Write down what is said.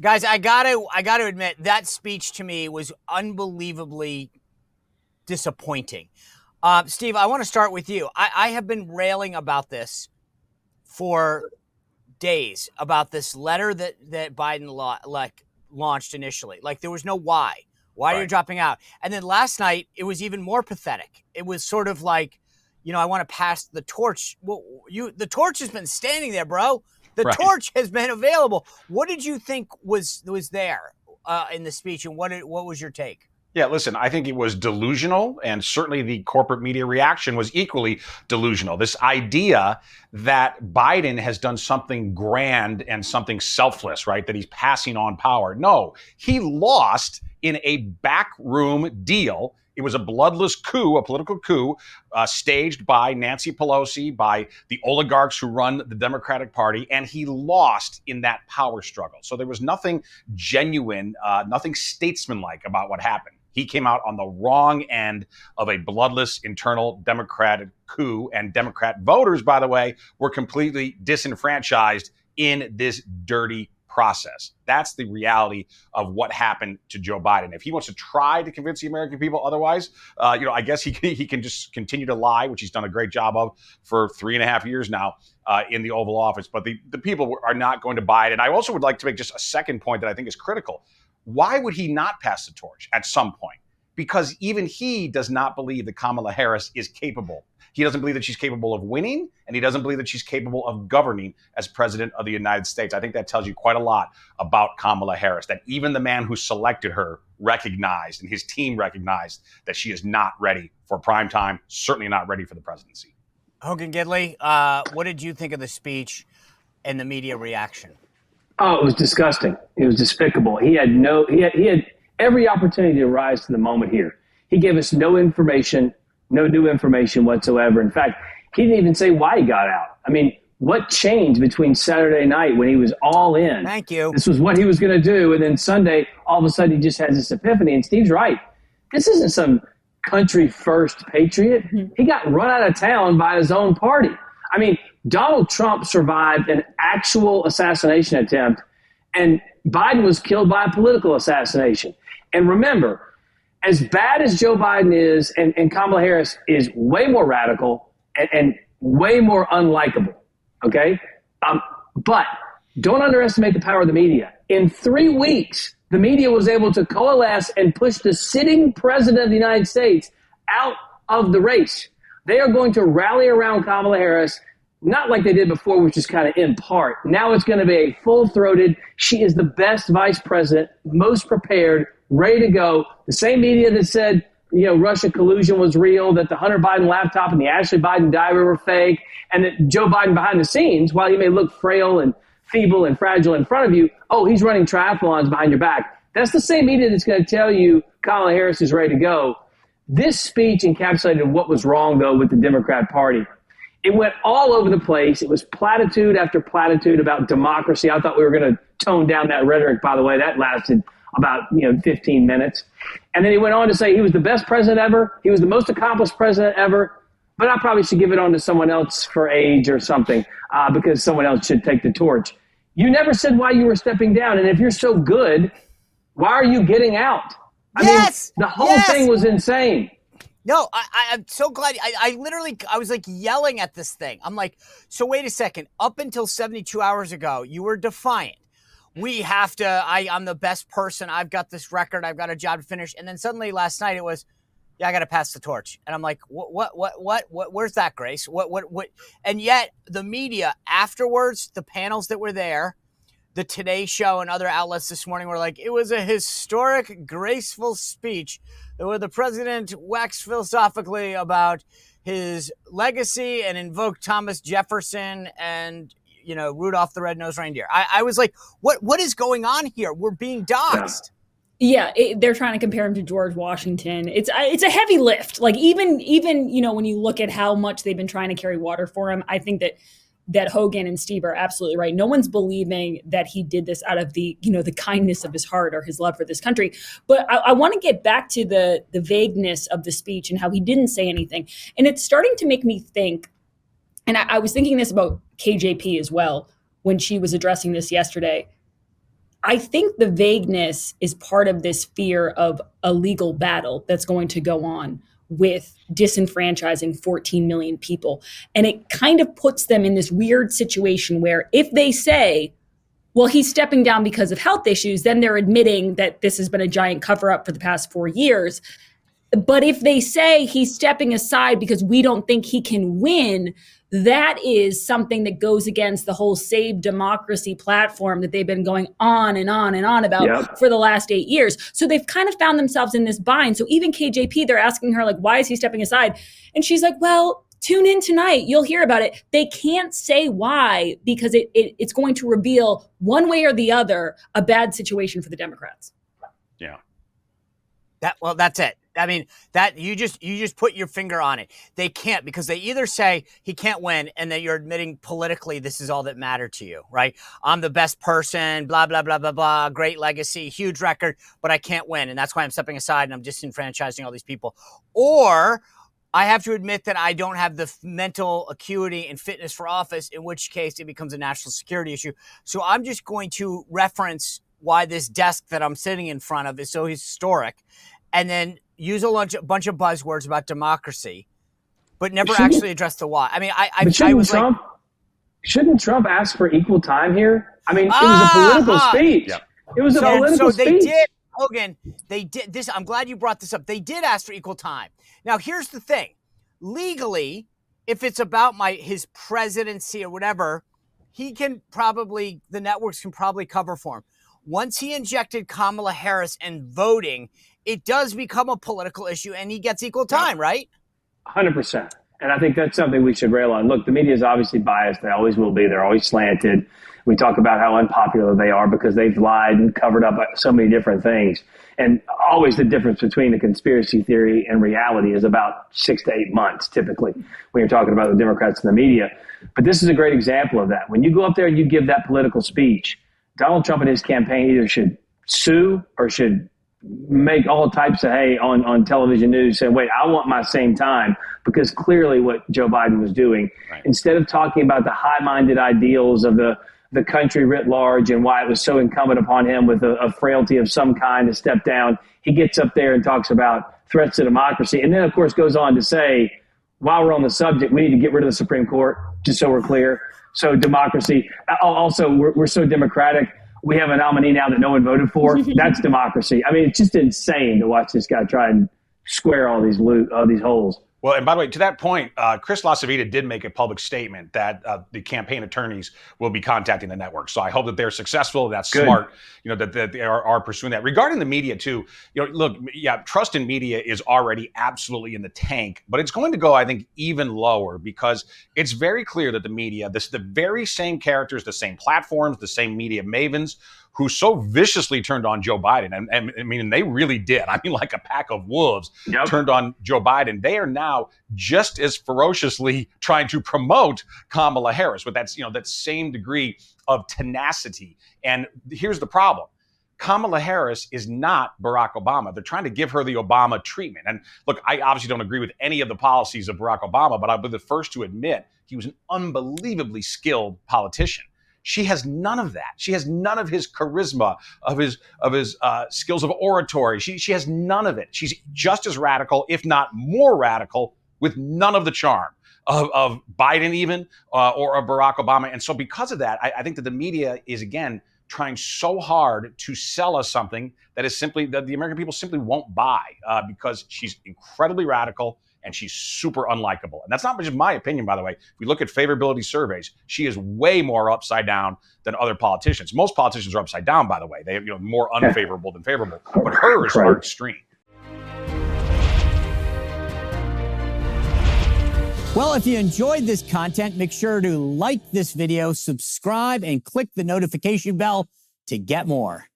Guys, I gotta admit that speech to me was unbelievably disappointing. Steve, I want to start with you. I have been railing about this for days, about this letter that Biden launched initially. Like, there was no why. Why are you dropping out? And then last night, it was even more pathetic. It was sort of like, I want to pass the torch. Well, the torch has been standing there, bro. The torch has been available. What did you think was there in the speech, and what was your take? Yeah, listen, I think it was delusional, and certainly the corporate media reaction was equally delusional. This idea that Biden has done something grand and something selfless, right? That he's passing on power. No, he lost in a backroom deal. It was a bloodless coup, a political coup, staged by Nancy Pelosi, by the oligarchs who run the Democratic Party, and he lost in that power struggle. So there was nothing genuine, nothing statesmanlike about what happened. He came out on the wrong end of a bloodless internal Democratic coup, and Democrat voters, by the way, were completely disenfranchised in this dirty process. That's the reality of what happened to Joe Biden. If he wants to try to convince the American people otherwise, I guess he can just continue to lie, which he's done a great job of for 3.5 years now in the Oval Office. But the people are not going to buy it. And I also would like to make just a second point that I think is critical. Why would he not pass the torch at some point? Because even he does not believe that Kamala Harris is capable. He doesn't believe that she's capable of winning, and he doesn't believe that she's capable of governing as president of the United States. I think that tells you quite a lot about Kamala Harris, that even the man who selected her recognized, and his team recognized, that she is not ready for prime time, certainly not ready for the presidency. Hogan Gidley, what did you think of the speech and the media reaction? Oh, it was disgusting. It was despicable. He had every opportunity to rise to the moment here. He gave us no information, no new information whatsoever. In fact, he didn't even say why he got out. I mean, what changed between Saturday night when he was all in? Thank you. This was what he was going to do. And then Sunday, all of a sudden, he just has this epiphany. And Steve's right. This isn't some country first patriot. He got run out of town by his own party. I mean, Donald Trump survived an actual assassination attempt, and Biden was killed by a political assassination. And remember, as bad as Joe Biden is, and Kamala Harris is way more radical and way more unlikable, okay? But don't underestimate the power of the media. In 3 weeks, the media was able to coalesce and push the sitting president of the United States out of the race. They are going to rally around Kamala Harris, not like they did before, which is kind of in part. Now it's going to be a full-throated, she is the best vice president, most prepared, ready to go. The same media that said, Russia collusion was real, that the Hunter Biden laptop and the Ashley Biden diary were fake, and that Joe Biden behind the scenes, while he may look frail and feeble and fragile in front of you, he's running triathlons behind your back. That's the same media that's going to tell you Kamala Harris is ready to go. This speech encapsulated what was wrong, though, with the Democrat Party. It went all over the place. It was platitude after platitude about democracy. I thought we were going to tone down that rhetoric, by the way. That lasted about 15 minutes. And then he went on to say he was the best president ever. He was the most accomplished president ever. But I probably should give it on to someone else for age or something because someone else should take the torch. You never said why you were stepping down. And if you're so good, why are you getting out? I mean, the whole thing was insane. No, I'm so glad. I was like yelling at this thing. I'm like, so wait a second. Up until 72 hours ago, you were defiant. We have to, I'm the best person. I've got this record. I've got a job to finish. And then suddenly last night it was, I got to pass the torch. And I'm like, what, where's that, Grace? What? And yet the media afterwards, the panels that were there, the Today Show and other outlets this morning were like, it was a historic, graceful speech where the president waxed philosophically about his legacy and invoked Thomas Jefferson and, Rudolph the Red-Nosed Reindeer. I was like, what is going on here? We're being doxxed. Yeah, they're trying to compare him to George Washington. It's a heavy lift. Like even when you look at how much they've been trying to carry water for him, I think that Hogan and Steve are absolutely right. No one's believing that he did this out of the kindness of his heart or his love for this country. But I want to get back to the vagueness of the speech and how he didn't say anything. And it's starting to make me think, and I was thinking this about KJP as well when she was addressing this yesterday. I think the vagueness is part of this fear of a legal battle that's going to go on with disenfranchising 14 million people. And it kind of puts them in this weird situation where if they say, well, he's stepping down because of health issues, then they're admitting that this has been a giant cover up for the past 4 years. But if they say he's stepping aside because we don't think he can win, that is something that goes against the whole Save Democracy platform that they've been going on and on and on about for the last 8 years. So they've kind of found themselves in this bind. So even KJP, they're asking her, like, why is he stepping aside? And she's like, well, tune in tonight. You'll hear about it. They can't say why because it's going to reveal one way or the other a bad situation for the Democrats. Yeah. That's it. I mean, that you just put your finger on it. They can't, because they either say he can't win and that you're admitting politically this is all that mattered to you, right? I'm the best person, blah, blah, blah, blah, blah, great legacy, huge record, but I can't win. And that's why I'm stepping aside and I'm disenfranchising all these people. Or I have to admit that I don't have the mental acuity and fitness for office, in which case it becomes a national security issue. So I'm just going to reference why this desk that I'm sitting in front of is so historic, and then use a bunch of buzzwords about democracy, but never actually address the why. I mean, shouldn't Trump ask for equal time here? I mean, it was a political speech. Yeah. It was a political speech. So they did, Hogan, they did this. I'm glad you brought this up. They did ask for equal time. Now, here's the thing. Legally, if it's about his presidency or whatever, the networks can probably cover for him. Once he injected Kamala Harris and voting, it does become a political issue and he gets equal time, right? 100%. And I think that's something we should rail on. Look, the media is obviously biased. They always will be. They're always slanted. We talk about how unpopular they are because they've lied and covered up so many different things. And always the difference between a conspiracy theory and reality is about 6 to 8 months, typically, when you're talking about the Democrats and the media. But this is a great example of that. When you go up there and you give that political speech, Donald Trump and his campaign either should sue or should make all types of hay on television news saying, wait, I want my same time, because clearly what Joe Biden was doing, instead of talking about the high-minded ideals of the country writ large and why it was so incumbent upon him with a frailty of some kind to step down, he gets up there and talks about threats to democracy. And then, of course, goes on to say, while we're on the subject, we need to get rid of the Supreme Court, just so we're clear. So democracy. Also, we're so democratic. We have a nominee now that no one voted for. That's democracy. I mean, it's just insane to watch this guy try and square all these holes. Well, and by the way, to that point, Chris LaCivita did make a public statement that the campaign attorneys will be contacting the network. So I hope that they're successful. That's good. Smart, that they are pursuing that. Regarding the media too, look, trust in media is already absolutely in the tank, but it's going to go, I think, even lower, because it's very clear that the media, the very same characters, the same platforms, the same media mavens who so viciously turned on Joe Biden. And I mean, they really did. I mean, like a pack of wolves turned on Joe Biden. They are now just as ferociously trying to promote Kamala Harris with that same degree of tenacity. And here's the problem. Kamala Harris is not Barack Obama. They're trying to give her the Obama treatment. And look, I obviously don't agree with any of the policies of Barack Obama, but I'll be the first to admit he was an unbelievably skilled politician. She has none of that. She has none of his charisma, of his skills of oratory. She has none of it. She's just as radical, if not more radical, with none of the charm of Biden even, or of Barack Obama. And so because of that, I think that the media is, again, trying so hard to sell us something that is simply, that the American people simply won't buy, because she's incredibly radical and she's super unlikable. And that's not just my opinion, by the way. If we look at favorability surveys, she is way more upside down than other politicians. Most politicians are upside down, by the way. They have more unfavorable than favorable, but hers are extreme. Well, if you enjoyed this content, make sure to like this video, subscribe, and click the notification bell to get more.